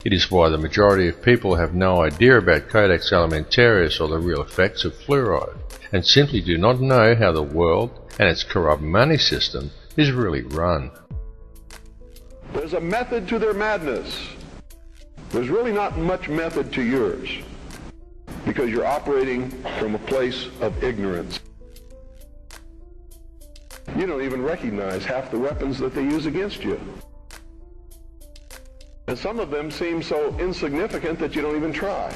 It is why the majority of people have no idea about Codex Alimentarius or the real effects of fluoride, and simply do not know how the world and its corrupt money system is really run. There's a method to their madness. There's really not much method to yours, because you're operating from a place of ignorance. You don't even recognize half the weapons that they use against you. And some of them seem so insignificant that you don't even try.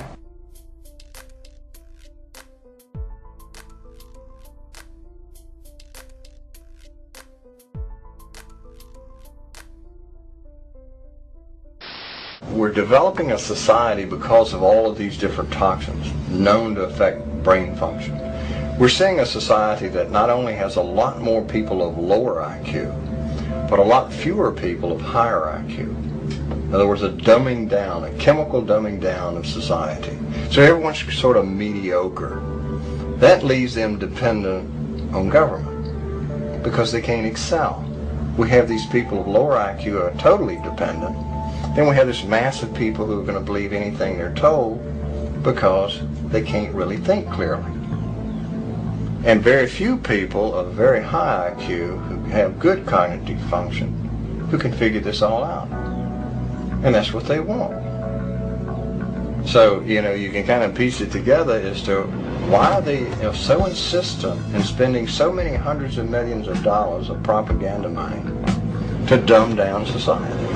We're developing a society because of all of these different toxins known to affect brain function. We're seeing a society that not only has a lot more people of lower IQ, but a lot fewer people of higher IQ. In other words, a dumbing down, a chemical dumbing down of society. So everyone's sort of mediocre. That leaves them dependent on government because they can't excel. We have these people of lower IQ who are totally dependent. Then we have this mass of people who are going to believe anything they're told because they can't really think clearly. And very few people of very high IQ who have good cognitive function who can figure this all out. And that's what they want. So, you can kind of piece it together as to why they are so insistent in spending so many hundreds of millions of dollars of propaganda money to dumb down society.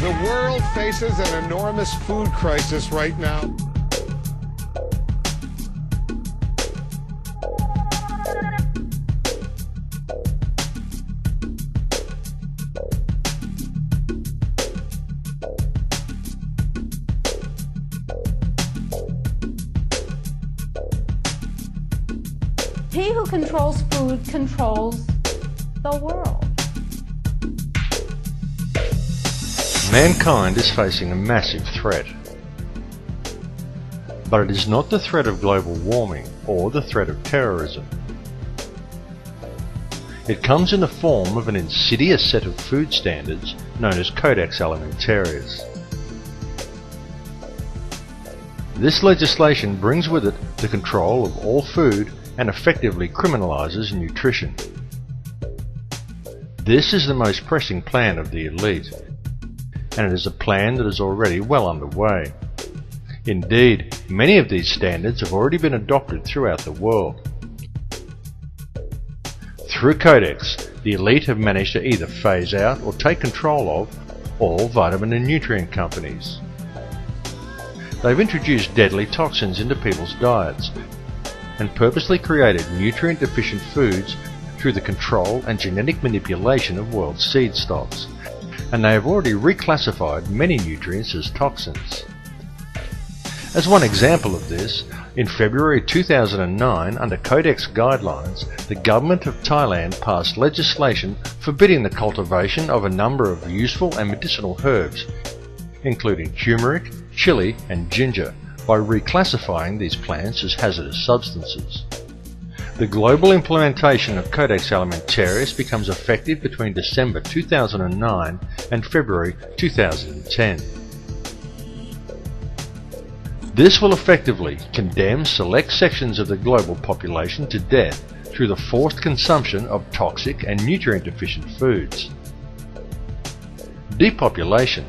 The world faces an enormous food crisis right now. He who controls food controls the world. Mankind is facing a massive threat. But it is not the threat of global warming or the threat of terrorism. It comes in the form of an insidious set of food standards known as Codex Alimentarius. This legislation brings with it the control of all food and effectively criminalizes nutrition. This is the most pressing plan of the elite, and it is a plan that is already well underway. Indeed, many of these standards have already been adopted throughout the world. Through Codex, the elite have managed to either phase out or take control of all vitamin and nutrient companies. They've introduced deadly toxins into people's diets and purposely created nutrient-deficient foods through the control and genetic manipulation of world seed stocks, and they have already reclassified many nutrients as toxins. As one example of this, in February 2009, under Codex guidelines, the government of Thailand passed legislation forbidding the cultivation of a number of useful and medicinal herbs, including turmeric, chili and ginger, by reclassifying these plants as hazardous substances. The global implementation of Codex Alimentarius becomes effective between December 2009 and February 2010. This will effectively condemn select sections of the global population to death through the forced consumption of toxic and nutrient-deficient foods. Depopulation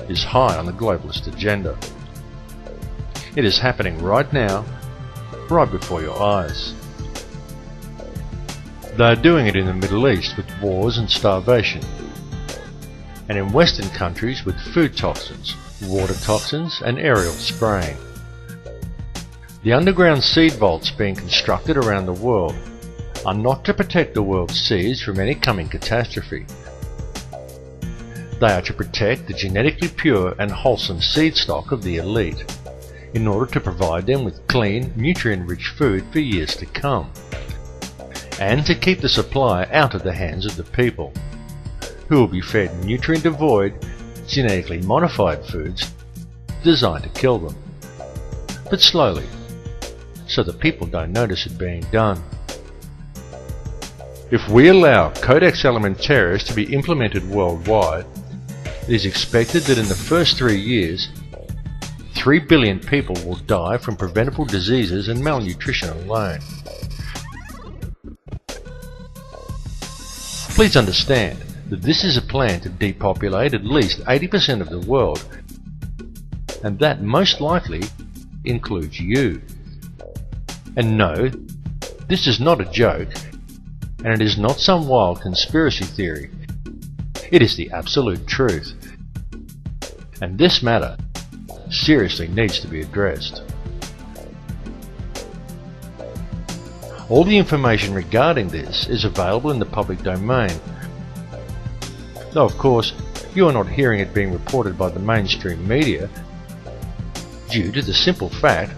is high on the globalist agenda. It is happening right now, right before your eyes. They are doing it in the Middle East with wars and starvation, and in Western countries with food toxins, water toxins and aerial spraying. The underground seed vaults being constructed around the world are not to protect the world's seeds from any coming catastrophe. They are to protect the genetically pure and wholesome seed stock of the elite, in order to provide them with clean, nutrient-rich food for years to come, and to keep the supply out of the hands of the people, who will be fed nutrient-devoid, genetically modified foods designed to kill them, but slowly, so that people don't notice it being done. If we allow Codex Alimentarius to be implemented worldwide, it is expected that in the first 3 years, 3 billion people will die from preventable diseases and malnutrition alone. Please understand that this is a plan to depopulate at least 80% of the world, and that most likely includes you. And no, this is not a joke, and it is not some wild conspiracy theory. It is the absolute truth. And this matter seriously needs to be addressed. All the information regarding this is available in the public domain, though of course you are not hearing it being reported by the mainstream media due to the simple fact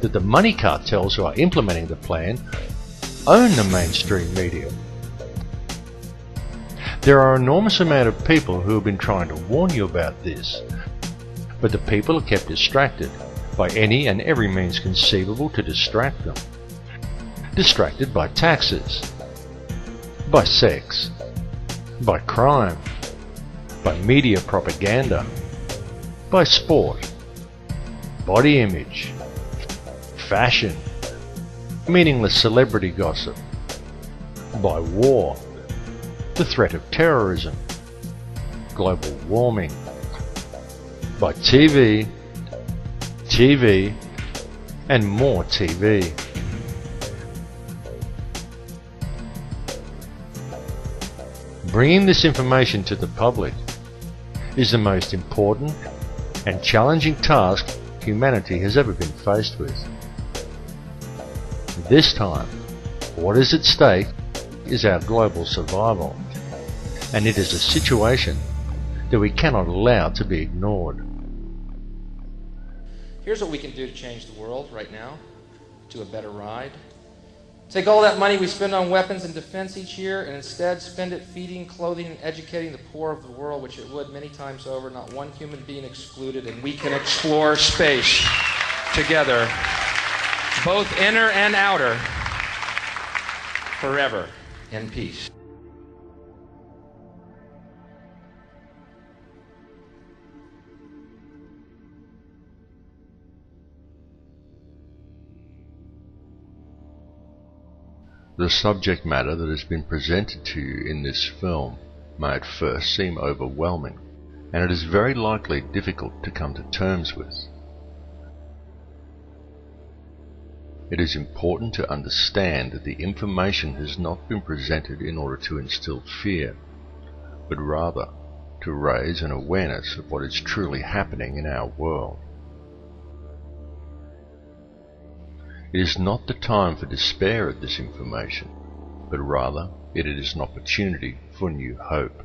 that the money cartels who are implementing the plan own the mainstream media. There are an enormous amount of people who have been trying to warn you about this, but the people are kept distracted by any and every means conceivable to distract them. Distracted by taxes, by sex, by crime, by media propaganda, by sport, body image, fashion, meaningless celebrity gossip, by war, the threat of terrorism, global warming, by TV, and more TV. Bringing this information to the public is the most important and challenging task humanity has ever been faced with. This time, what is at stake is our global survival, and it is a situation that we cannot allow to be ignored. Here's what we can do to change the world right now to a better ride. Take all that money we spend on weapons and defense each year and instead spend it feeding, clothing, and educating the poor of the world, which it would many times over, not one human being excluded, and we can explore space together, both inner and outer, forever in peace. The subject matter that has been presented to you in this film may at first seem overwhelming, and it is very likely difficult to come to terms with. It is important to understand that the information has not been presented in order to instill fear, but rather to raise an awareness of what is truly happening in our world. It is not the time for despair at this information, but rather it is an opportunity for new hope.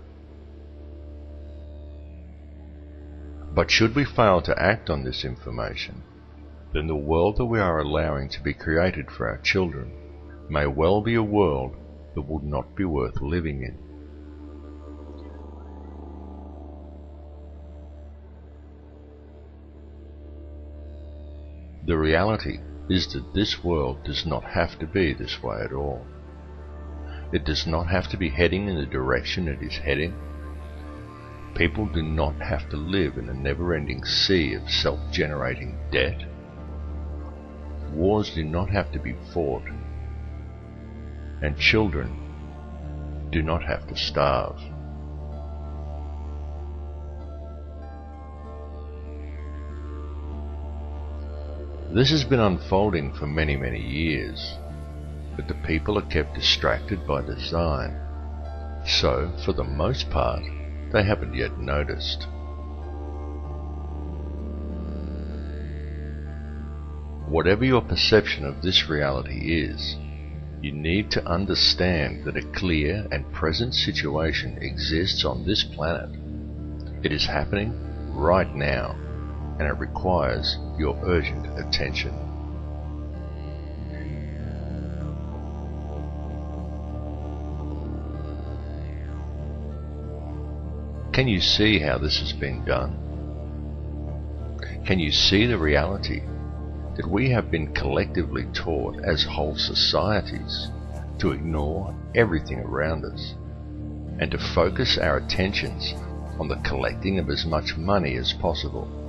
But should we fail to act on this information, then the world that we are allowing to be created for our children may well be a world that would not be worth living in. The reality is that this world does not have to be this way at all. It does not have to be heading in the direction it is heading. People do not have to live in a never-ending sea of self-generating debt. Wars do not have to be fought. And children do not have to starve. This has been unfolding for many, many years, but the people are kept distracted by design, so, for the most part, they haven't yet noticed. Whatever your perception of this reality is, you need to understand that a clear and present situation exists on this planet. It is happening right now, and it requires your urgent attention. Can you see how this has been done? Can you see the reality that we have been collectively taught as whole societies to ignore everything around us and to focus our attentions on the collecting of as much money as possible?